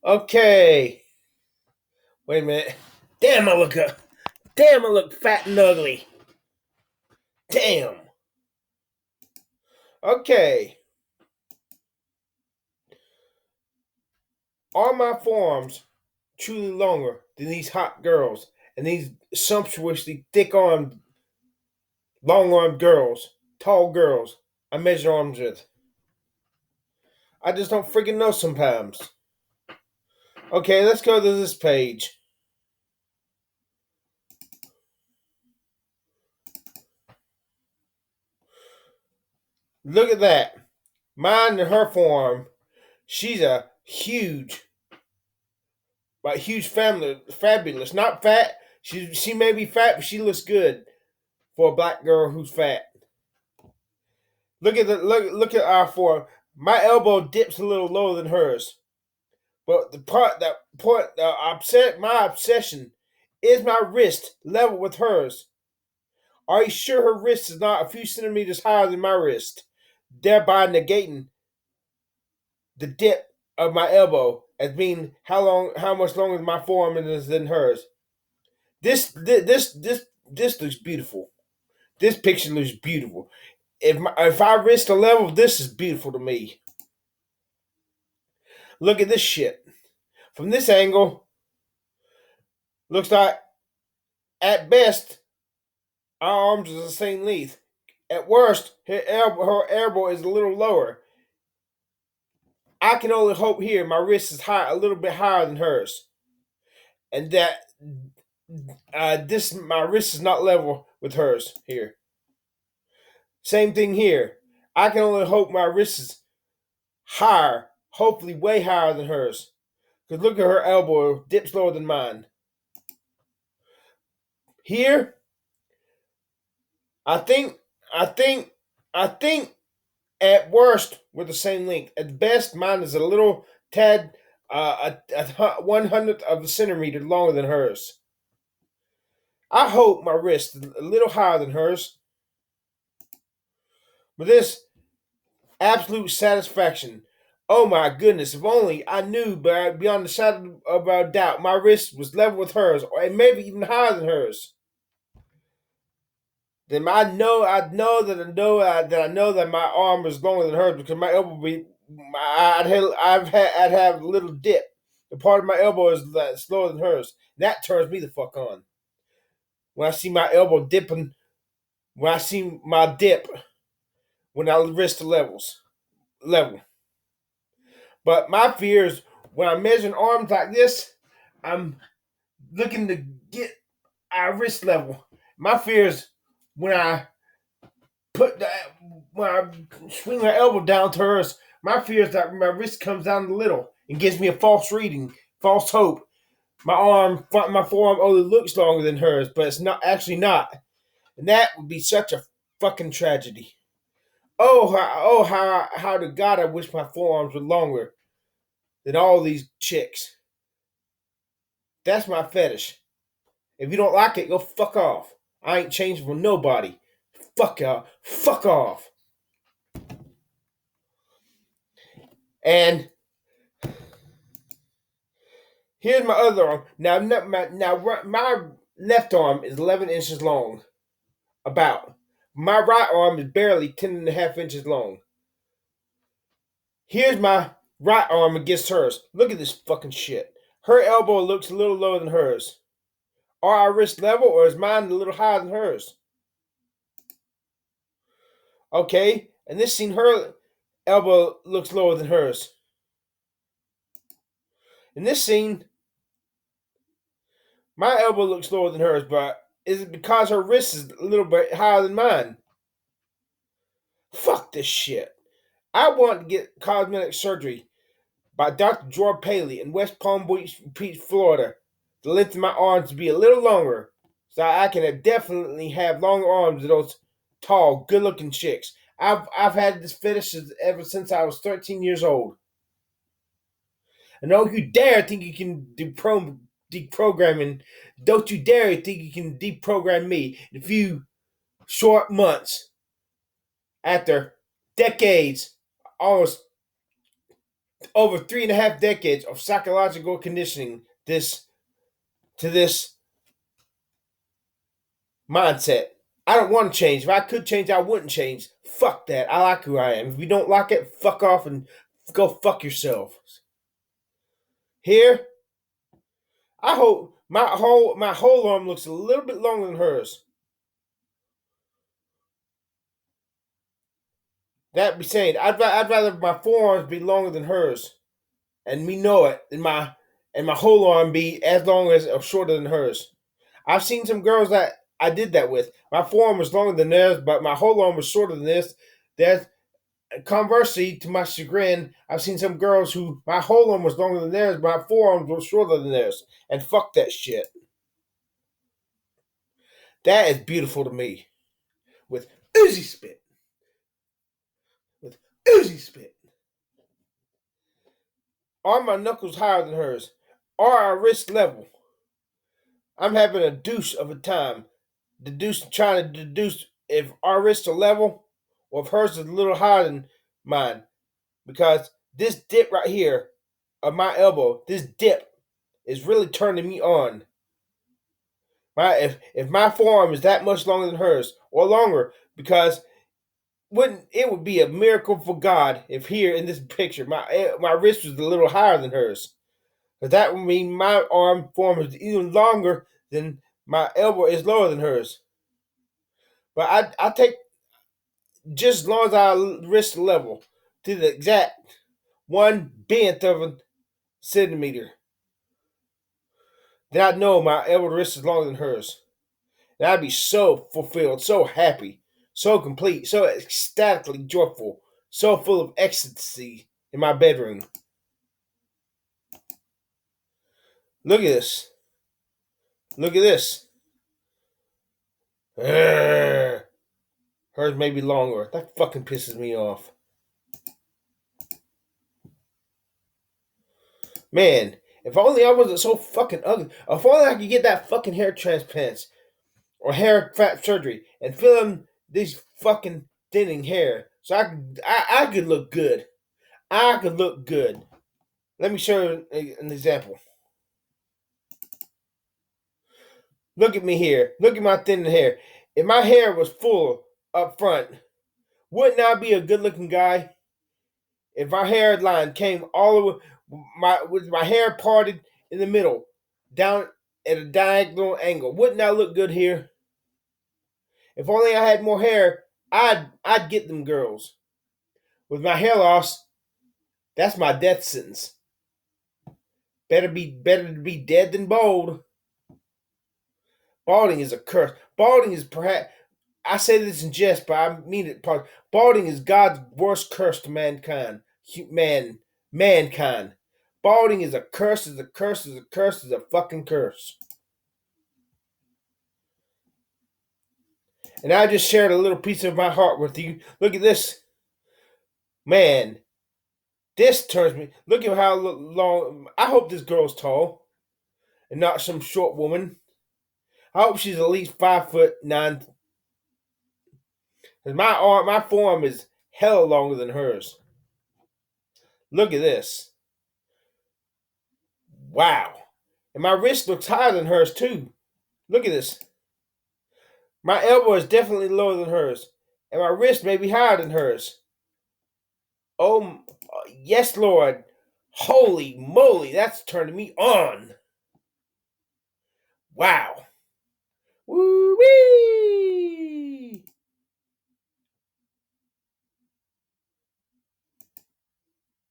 Okay. Wait a minute. Damn, I look fat and ugly. Damn. Okay. Are my forearms truly longer than these hot girls and these sumptuously thick-armed, long-armed girls, tall girls I measure arms with? I just don't freaking know sometimes. Okay, let's go to this page. Look at that. Mine and her forearm. She's a huge family, fabulous. Not fat. She may be fat, but she looks good for a black girl who's fat. Look at our forearm. My elbow dips a little lower than hers, but my obsession is my wrist level with hers. Are you sure her wrist is not a few centimeters higher than my wrist, thereby negating the dip of my elbow as being how much longer my forearm is than hers? This looks beautiful. This picture looks beautiful. If I wrist a level, this is beautiful to me. Look at this shit. From this angle, looks like at best our arms are the same length. At worst, her elbow is a little lower. I can only hope here my wrist is a little bit higher than hers, and that this my wrist is not level with hers here. Same thing here. I can only hope my wrist is higher, hopefully way higher than hers. Because look at her elbow, dips lower than mine. Here, I think, I think, I think at worst we're the same length. At best, mine is a little tad, a 1/100th of a centimeter longer than hers. I hope my wrist is a little higher than hers. But this absolute satisfaction. Oh my goodness, if only I knew beyond the shadow of a doubt my wrist was level with hers, or maybe even higher than hers. Then I know that my arm is longer than hers because my elbow be I'd have a little dip. The part of my elbow is slower than hers. That turns me the fuck on. When I see my elbow dipping, when I see my dip, when I wrist the level. But my fear is when I'm measuring arms like this, I'm looking to get our wrist level. My fear is when I put the when I swing my elbow down to hers, my fear is that my wrist comes down a little and gives me a false reading, false hope. My forearm only looks longer than hers, but it's not actually not, and that would be such a fucking tragedy. How to God I wish my forearms were longer than all these chicks. That's my fetish. If you don't like it, go fuck off. I ain't changing for nobody. Fuck off. Fuck off. And here's my other arm. My left arm is 11 inches long. About. My right arm is barely 10.5 inches long. Here's my right arm against hers. Look at this fucking shit. Her elbow looks a little lower than hers. Are our wrists level or is mine a little higher than hers? Okay, and this scene, her elbow looks lower than hers. In this scene, my elbow looks lower than hers, but is it because her wrist is a little bit higher than mine? Fuck this shit. I want to get cosmetic surgery by Dr. Dror Paley in West Palm Beach, Florida. The length of my arms to be a little longer, so I can definitely have longer arms than those tall, good-looking chicks. I've had this fetish ever since I was 13 years old. And don't you dare think you can deprogramming. Don't you dare think you can deprogram me in a few short months after decades, almost over 3.5 decades of psychological conditioning this mindset. I don't want to change. If I could change, I wouldn't change. Fuck that. I like who I am. If you don't like it, fuck off and go fuck yourself. Here, I hope my whole arm looks a little bit longer than hers. That be saying, I'd rather my forearms be longer than hers, and me know it, and my whole arm be as long as or shorter than hers. I've seen some girls that I did that with. My forearm was longer than theirs, but my whole arm was shorter than this. That conversely, to my chagrin, I've seen some girls who my whole arm was longer than theirs, but my forearms were shorter than theirs. And fuck that shit. That is beautiful to me. With Uzi spit. With Uzi spit. Are my knuckles higher than hers? Are our wrists level? I'm having a deuce of a time. Trying to deduce if our wrists are level or if hers is a little higher than mine. Because this dip right here of my elbow, this dip is really turning me on. If my forearm is that much longer than hers or longer, because wouldn't it would be a miracle for God if here in this picture my wrist was a little higher than hers. Because that would mean my arm form is even longer than my elbow is lower than hers. But I take just as long as our wrist level to the exact 1/10 of a centimeter. Then I know my elbow wrist is longer than hers. And I'd be so fulfilled, so happy, so complete, so ecstatically joyful, so full of ecstasy in my bedroom. Look at this. Look at this. Hers may be longer. That fucking pisses me off. Man, if only I wasn't so fucking ugly. If only I could get that fucking hair transplants or hair fat surgery and fill in these fucking thinning hair so I could look good. I could look good. Let me show you an example. Look at me here. Look at my thin hair. If my hair was full up front, wouldn't I be a good looking guy? If my hairline came all the way, with my hair parted in the middle, down at a diagonal angle, wouldn't I look good here? If only I had more hair, I'd get them girls. With my hair loss, that's my death sentence. Better to be dead than bald. Balding is a curse. Balding is perhaps, I say this in jest, but I mean it. Balding is God's worst curse to mankind. Mankind. Balding is a curse. Is a curse. Is a curse. Is a fucking curse. And I just shared a little piece of my heart with you. Look at this, man. This turns me. Look at how long. I hope this girl's tall and not some short woman. I hope she's at least 5'9". Cause my forearm is hella longer than hers. Look at this. Wow. And my wrist looks higher than hers too. Look at this. My elbow is definitely lower than hers. And my wrist may be higher than hers. Oh, yes, Lord. Holy moly, that's turning me on. Wow. Woo wee.